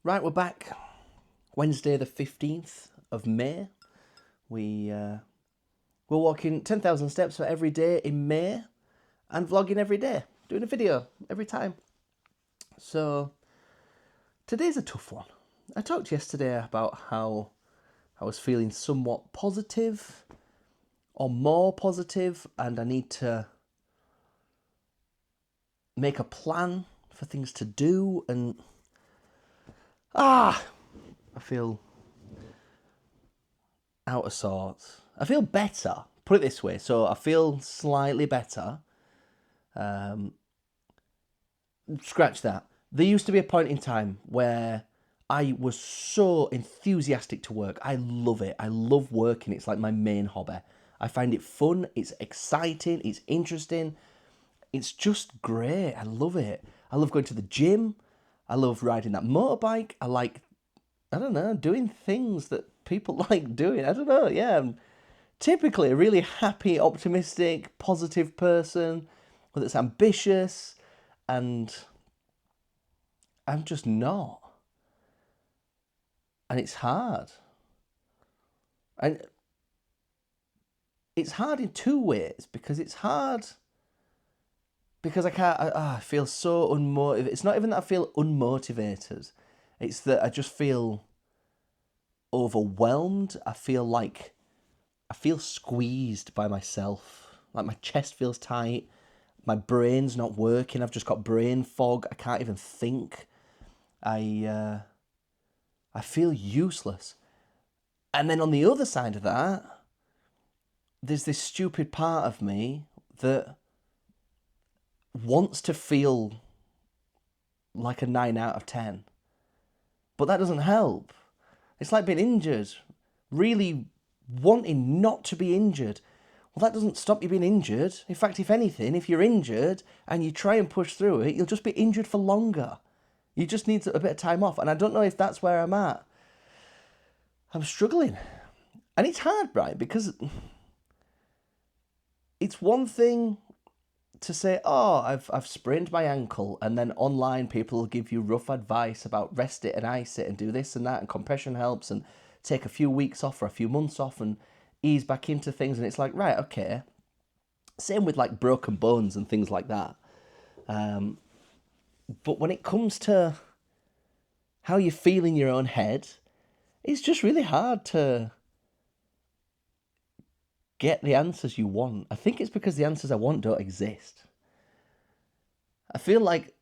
Right, we're back. Wednesday, the 15th of May. We're walking 10,000 steps for every day in May and vlogging every day, doing a video every time. So, today's a tough one. I talked yesterday about how I was feeling somewhat positive or more positive, and I need to make a plan for things to do, and I feel out of sorts. I feel better, put it this way. So I feel slightly better. Scratch that. There used to be a point in time where I was so enthusiastic to work. I love it. I love working. It's like my main hobby. I find it fun. It's exciting. It's interesting. It's just great. I love it. I love going to the gym. I love riding that motorbike. I don't know, doing things that people like doing. I don't know. Yeah, I'm typically a really happy, optimistic, positive person that's ambitious, and I'm just not. And it's hard. And it's hard in two ways, because it's hard because I feel so unmotivated. It's not even that I feel unmotivated. It's that I just feel overwhelmed. I feel squeezed by myself. Like my chest feels tight. My brain's not working. I've just got brain fog. I can't even think. I feel useless. And then on the other side of that, there's this stupid part of me that wants to feel like a 9 out of 10. But that doesn't help. It's like being injured. Really wanting not to be injured. Well, that doesn't stop you being injured. In fact, if anything, if you're injured and you try and push through it, you'll just be injured for longer. You just need a bit of time off. And I don't know if that's where I'm at. I'm struggling. And it's hard, right? Because it's one thing to say, oh, I've sprained my ankle, and then online people will give you rough advice about rest it and ice it and do this and that, and compression helps, and take a few weeks off or a few months off and ease back into things. And it's like, right, okay. Same with like broken bones and things like that. But when it comes to how you feel in your own head, it's just really hard to get the answers you want. I think it's because the answers I want don't exist. I feel like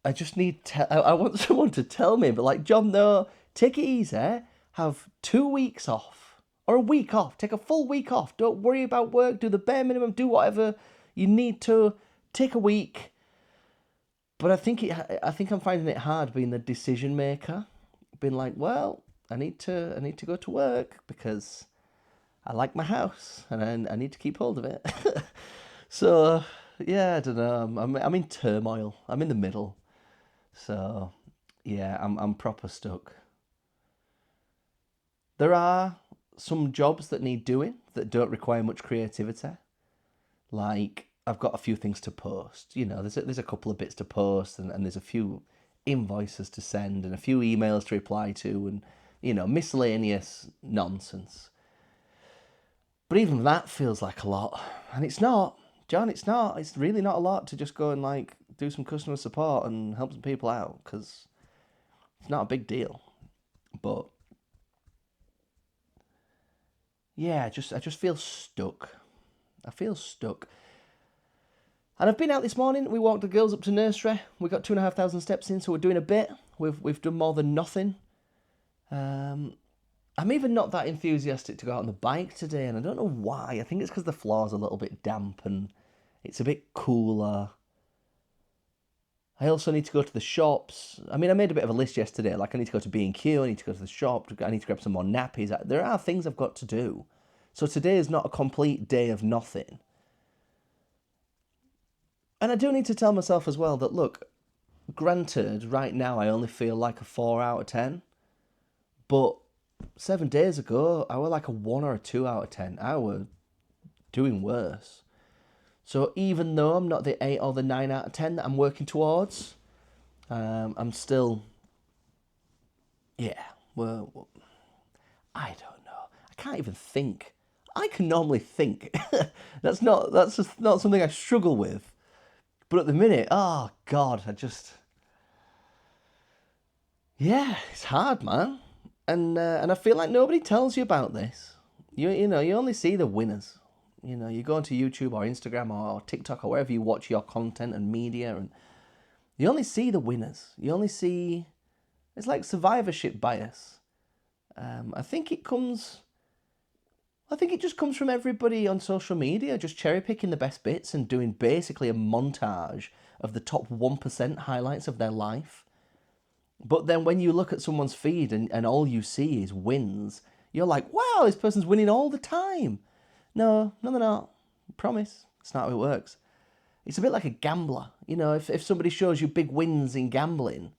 I just need I want someone to tell me, but like, John, no, take it easy. Have 2 weeks off or a week off. Take a full week off. Don't worry about work. Do the bare minimum. Do whatever you need to. Take a week. But I think I'm finding it hard being the decision maker. Being like, well, I need to go to work because I like my house and I need to keep hold of it. So yeah, I don't know. I'm in turmoil. I'm in the middle. So yeah, I'm proper stuck. There are some jobs that need doing that don't require much creativity. Like, I've got a few things to post. You know, there's a couple of bits to post, and there's a few invoices to send and a few emails to reply to, and miscellaneous nonsense. But even that feels like a lot, and it's not, John. It's not. It's really not a lot to just go and like do some customer support and help some people out, because it's not a big deal. But yeah, I just feel stuck. I feel stuck. And I've been out this morning. We walked the girls up to nursery. We got 2,500 steps in, so we're doing a bit. We've done more than nothing. I'm even not that enthusiastic to go out on the bike today, and I don't know why. I think it's because the floor's a little bit damp and it's a bit cooler. I also need to go to the shops. I mean, I made a bit of a list yesterday. Like, I need to go to B&Q, I need to go to the shop, I need to grab some more nappies. There are things I've got to do. So today is not a complete day of nothing. And I do need to tell myself as well that, look, granted, right now I only feel like a 4 out of 10. But 7 days ago, I was like a 1 or a 2 out of 10. I was doing worse. So even though I'm not the 8 or the 9 out of 10 that I'm working towards, I'm still Yeah, well, I don't know. I can't even think. I can normally think. That's just not something I struggle with. But at the minute, oh God, yeah, it's hard, man. And I feel like nobody tells you about this. You only see the winners. You go onto YouTube or Instagram or TikTok or wherever you watch your content and media, and you only see the winners. You only see it's like survivorship bias. I think it comes. I think it just comes from everybody on social media just cherry picking the best bits and doing basically a montage of the top 1% highlights of their life. But then when you look at someone's feed and all you see is wins, you're like, wow, this person's winning all the time. No, they're not. I promise. It's not how it works. It's a bit like a gambler. If somebody shows you big wins in gambling,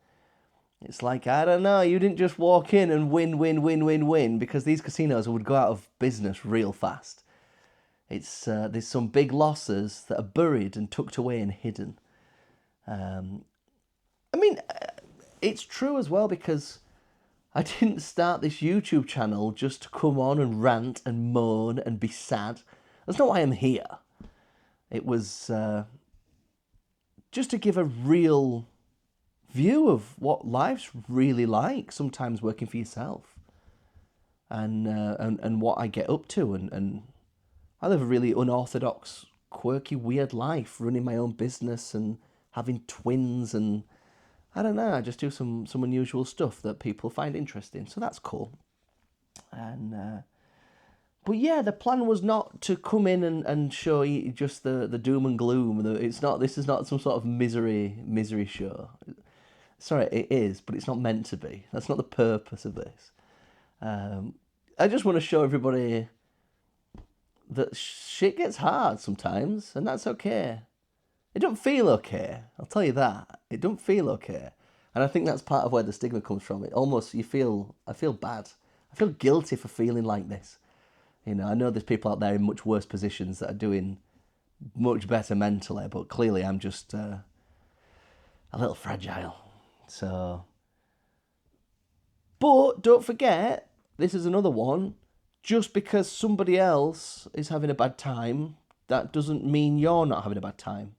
it's like, I don't know, you didn't just walk in and win, because these casinos would go out of business real fast. There's some big losses that are buried and tucked away and hidden. I mean, it's true as well because I didn't start this YouTube channel just to come on and rant and moan and be sad. That's not why I'm here. It was just to give a real view of what life's really like, sometimes working for yourself, and what I get up to, and I live a really unorthodox, quirky, weird life, running my own business and having twins, and I don't know, I just do some unusual stuff that people find interesting, so that's cool. And but yeah, the plan was not to come in and show you just the doom and gloom. This is not some sort of misery show. Sorry, it is, but it's not meant to be. That's not the purpose of this. I just want to show everybody that shit gets hard sometimes, and that's okay. It don't feel okay, I'll tell you that. It don't feel okay. And I think that's part of where the stigma comes from. It almost, I feel bad. I feel guilty for feeling like this. I know there's people out there in much worse positions that are doing much better mentally, but clearly I'm just a little fragile. So, but don't forget, this is another one. Just because somebody else is having a bad time, that doesn't mean you're not having a bad time.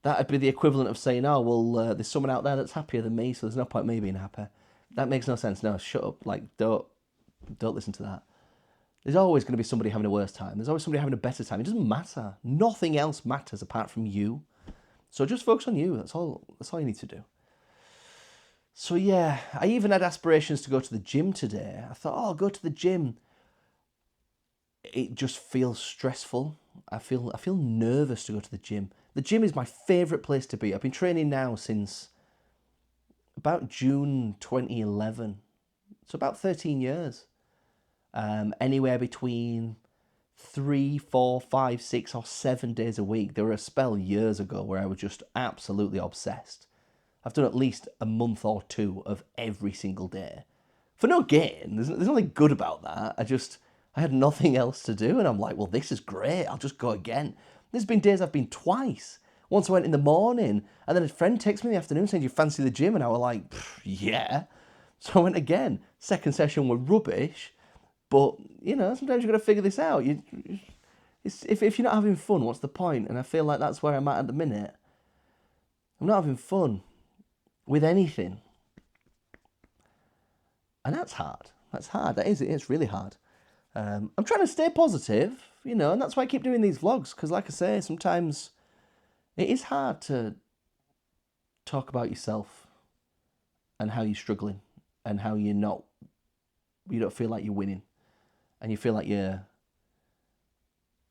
That'd be the equivalent of saying, oh, well, there's someone out there that's happier than me, so there's no point me being happy. That makes no sense. No, shut up. Like, don't listen to that. There's always going to be somebody having a worse time. There's always somebody having a better time. It doesn't matter. Nothing else matters apart from you. So just focus on you. That's all you need to do. So yeah, I even had aspirations to go to the gym today. I thought, oh, I'll go to the gym. It just feels stressful. I feel nervous to go to the gym. The gym is my favourite place to be. I've been training now since about June 2011. So about 13 years. Anywhere between 3, 4, 5, 6 or 7 days a week. There were a spell years ago where I was just absolutely obsessed. I've done at least a month or two of every single day. For no gain. There's nothing good about that. I had nothing else to do and I'm like, well, this is great. I'll just go again. There's been days I've been twice. Once I went in the morning and then a friend texted me in the afternoon saying, you fancy the gym? And I was like, yeah. So I went again. Second session were rubbish. But, sometimes you've got to figure this out. If you're not having fun, what's the point? And I feel like that's where I'm at the minute. I'm not having fun with anything. And that's hard. That's hard. It's really hard. I'm trying to stay positive, and that's why I keep doing these vlogs. Because like I say, sometimes it is hard to talk about yourself and how you're struggling and how you don't feel like you're winning. And you feel like you're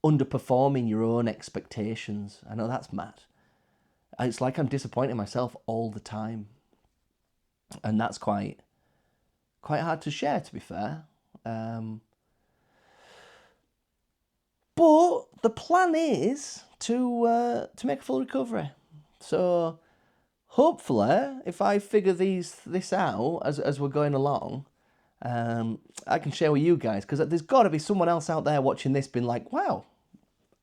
underperforming your own expectations. I know that's mad. It's like I'm disappointing myself all the time. And that's quite hard to share, to be fair. But the plan is to make a full recovery. So hopefully, if I figure this out as we're going along, I can share with you guys, because there's got to be someone else out there watching this being like, wow,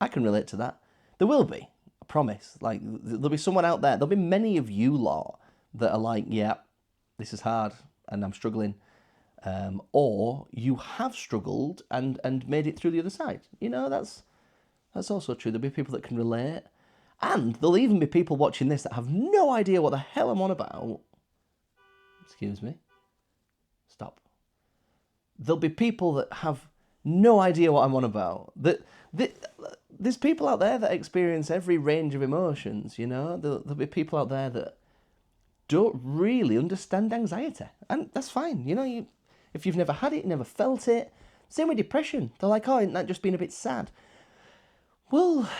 I can relate to that. There will be, I promise. Like, there'll be someone out there, there'll be many of you lot that are like, yeah, this is hard and I'm struggling, or you have struggled and made it through the other side. That's also true. There'll be people that can relate, and there'll even be people watching this that have no idea what the hell I'm on about. Excuse me. Stop. There'll be people that have no idea what I'm on about. There's people out there that experience every range of emotions, There'll be people out there that don't really understand anxiety. And that's fine. If you've never had it, never felt it. Same with depression. They're like, oh, isn't that just being a bit sad? Well,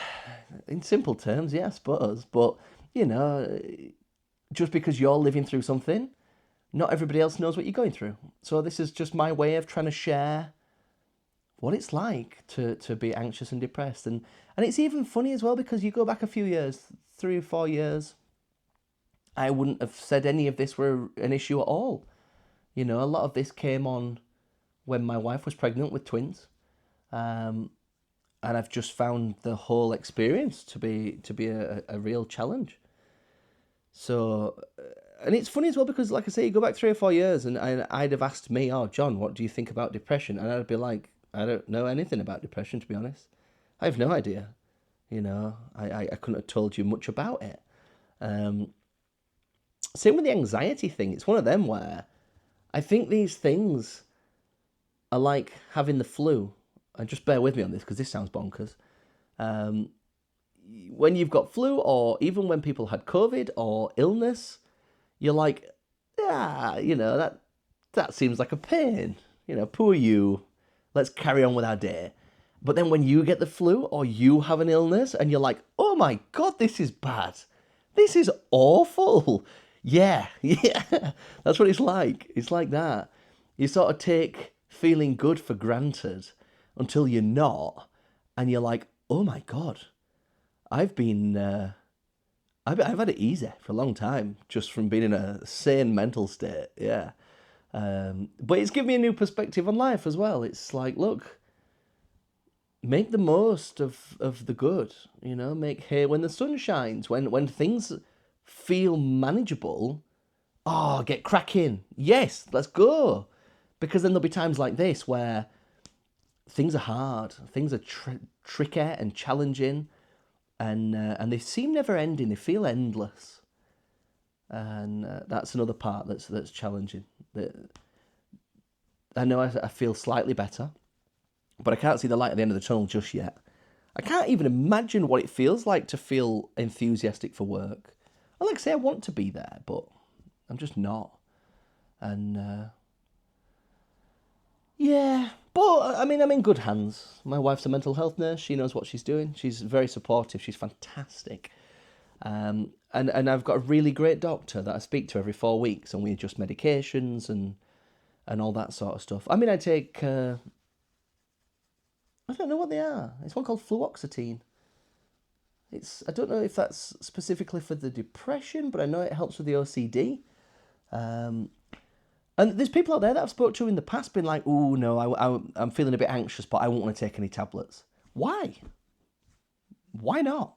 in simple terms, yeah, I suppose. But, just because you're living through something, not everybody else knows what you're going through. So this is just my way of trying to share what it's like to be anxious and depressed. And it's even funny as well, because you go back a few years, 3 or 4 years, I wouldn't have said any of this were an issue at all. A lot of this came on when my wife was pregnant with twins. And I've just found the whole experience to be a real challenge. So, and it's funny as well, because like I say, you go back 3 or 4 years and I'd have asked me, oh, John, what do you think about depression? And I'd be like, I don't know anything about depression, to be honest. I have no idea. I couldn't have told you much about it. Same with the anxiety thing. It's one of them where I think these things are like having the flu. And just bear with me on this, because this sounds bonkers. When you've got flu, or even when people had COVID or illness, you're like, that seems like a pain. Poor you. Let's carry on with our day. But then when you get the flu or you have an illness and you're like, oh my God, this is bad. This is awful. Yeah. That's what it's like. It's like that. You sort of take feeling good for granted until you're not. And you're like, oh my God, I've had it easy for a long time, just from being in a sane mental state. Yeah. But it's given me a new perspective on life as well. It's like, look, make the most of the good, make hay when the sun shines, when things feel manageable. Oh, get cracking. Yes, let's go. Because then there'll be times like this where things are hard, things are tricky and challenging, and they seem never ending. They feel endless. And that's another part that's challenging. I know I feel slightly better, but I can't see the light at the end of the tunnel just yet. I can't even imagine what it feels like to feel enthusiastic for work. I like to say I want to be there, but I'm just not. And yeah, but I mean, I'm in good hands. My wife's a mental health nurse. She knows what she's doing. She's very supportive. She's fantastic. And I've got a really great doctor that I speak to every 4 weeks, and we adjust medications and all that sort of stuff. I mean, I take, I don't know what they are. It's one called fluoxetine. I don't know if that's specifically for the depression, but I know it helps with the OCD. And there's people out there that I've spoke to in the past been like, oh no, I'm feeling a bit anxious, but I won't want to take any tablets. Why? Why not?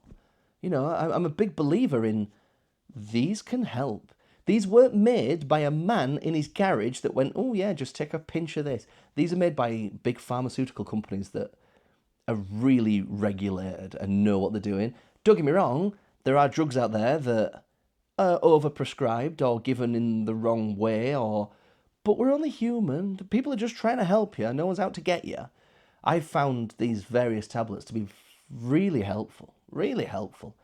I'm a big believer in these can help. These weren't made by a man in his garage that went, oh yeah, just take a pinch of this. These are made by big pharmaceutical companies that are really regulated and know what they're doing. Don't get me wrong, there are drugs out there that are overprescribed or given in the wrong way, but we're only human. People are just trying to help you. No one's out to get you. I've found these various tablets to be really helpful, really helpful.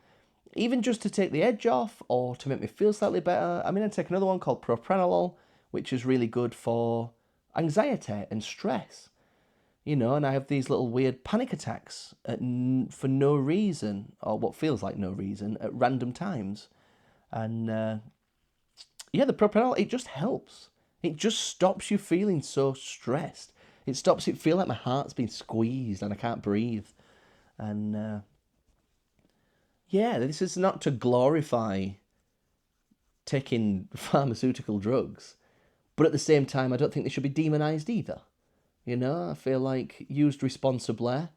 Even just to take the edge off or to make me feel slightly better. I mean, I take another one called propranolol, which is really good for anxiety and stress. And I have these little weird panic attacks for no reason, or what feels like no reason, at random times. And yeah, the propranolol, it just helps. It just stops you feeling so stressed. It stops it feel like my heart's been squeezed and I can't breathe. And yeah, this is not to glorify taking pharmaceutical drugs, but at the same time, I don't think they should be demonized either. I feel like used responsibly.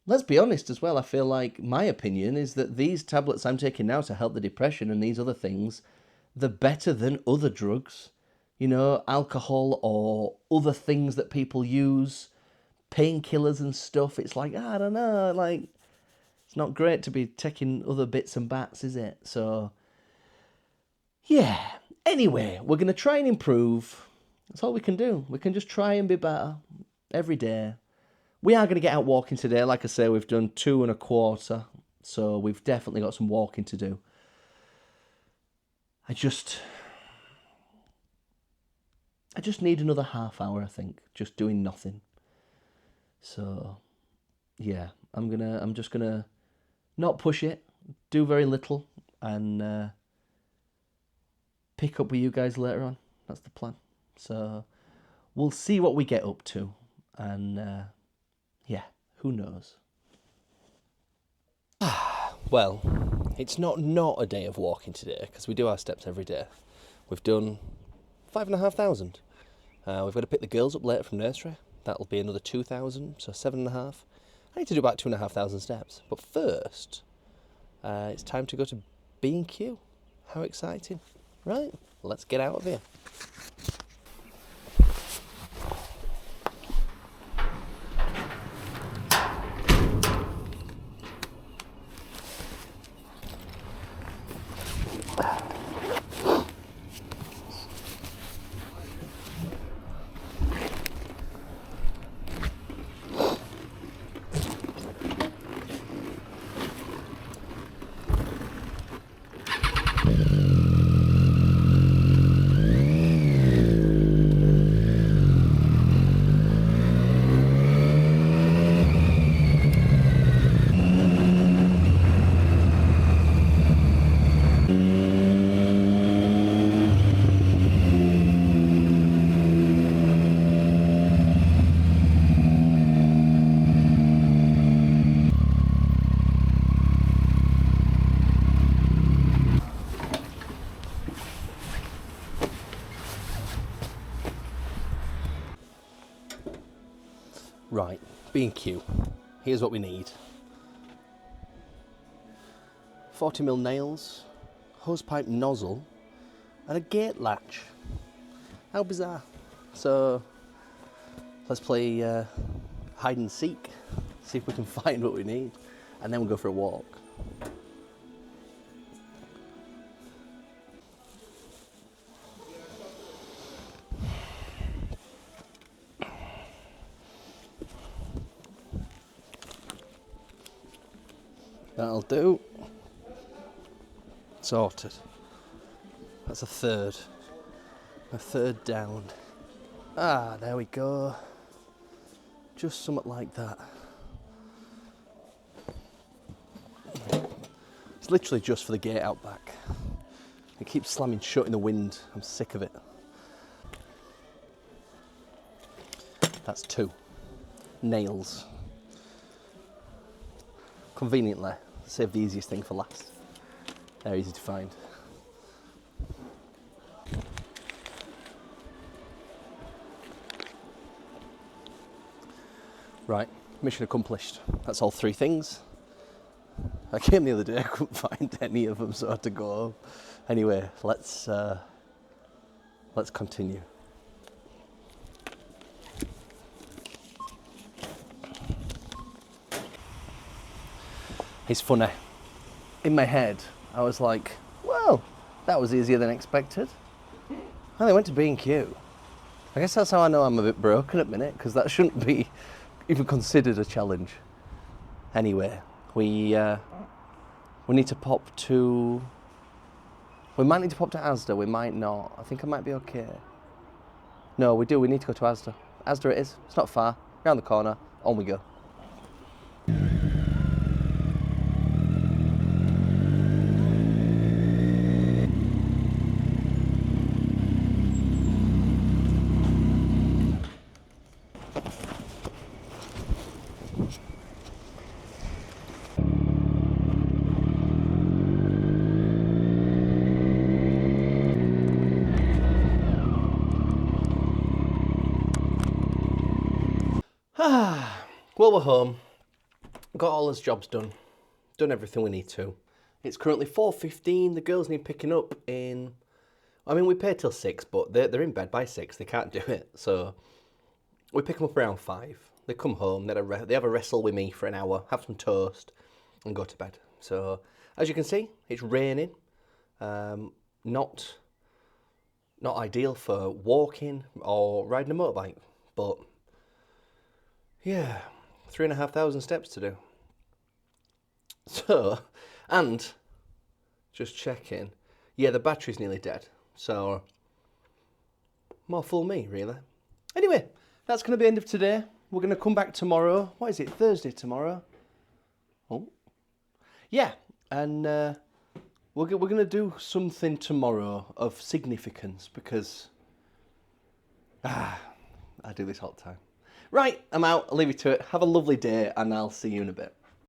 Let's be honest as well, I feel like my opinion is that these tablets I'm taking now to help the depression and these other things, they're better than other drugs. You know, alcohol or other things that people use, painkillers and stuff. It's like, I don't know, like, it's not great to be taking other bits and bats, is it? So, yeah. Anyway, we're going to try and improve. That's all we can do. We can just try and be better every day. We are going to get out walking today. Like I say, we've done 2.25. So we've definitely got some walking to do. I just need another half hour, I think, just doing nothing. So, yeah, I'm just gonna not push it, do very little, and pick up with you guys later on. That's the plan. So, we'll see what we get up to, and yeah, who knows. Well, it's not a day of walking today because we do our steps every day. We've done 5,500. We've got to pick the girls up later from nursery. That'll be another 2,000, so 7.5. I need to do about 2,500 steps. But first, it's time to go to B&Q. How exciting. Right, let's get out of here. Right, B&Q. Here's what we need. 40mm nails, hosepipe nozzle, and a gate latch. How bizarre. So, let's play hide and seek, see if we can find what we need, and then we'll go for a walk. That'll do. Sorted. That's a third down. Ah, there we go. Just something like that. It's literally just for the gate out back. It keeps slamming shut in the wind. I'm sick of it. That's 2. Nails. Conveniently, save the easiest thing for last. They're easy to find. Right, mission accomplished. That's all 3 things. I came the other day, I couldn't find any of them, so I had to go home. Anyway, let's continue. It's funny. In my head, I was like, well, that was easier than expected. And they went to B&Q. I guess that's how I know I'm a bit broken at the minute, because that shouldn't be even considered a challenge. Anyway, we need to pop to... We might need to pop to Asda, we might not. I think I might be okay. No, we do, we need to go to Asda. Asda it is, it's not far. Round the corner, on we go. Well, we're home. Got all his jobs done. Done everything we need to. It's currently 4:15. The girls need picking up in I mean, we pay till 6, but they're in bed by 6. They can't do it. So we pick them up around 5. They come home, they have a wrestle with me for an hour, have some toast, and go to bed. So as you can see, it's raining. Not ideal for walking or riding a motorbike, but yeah, 3,500 steps to do. So, and just checking, yeah, the battery's nearly dead. So more fool me, really. Anyway, that's going to be the end of today. We're going to come back tomorrow. What is it? Thursday tomorrow? Oh, yeah, and we're going to do something tomorrow of significance because I do this all the time. Right, I'm out. I'll leave you to it. Have a lovely day, and I'll see you in a bit.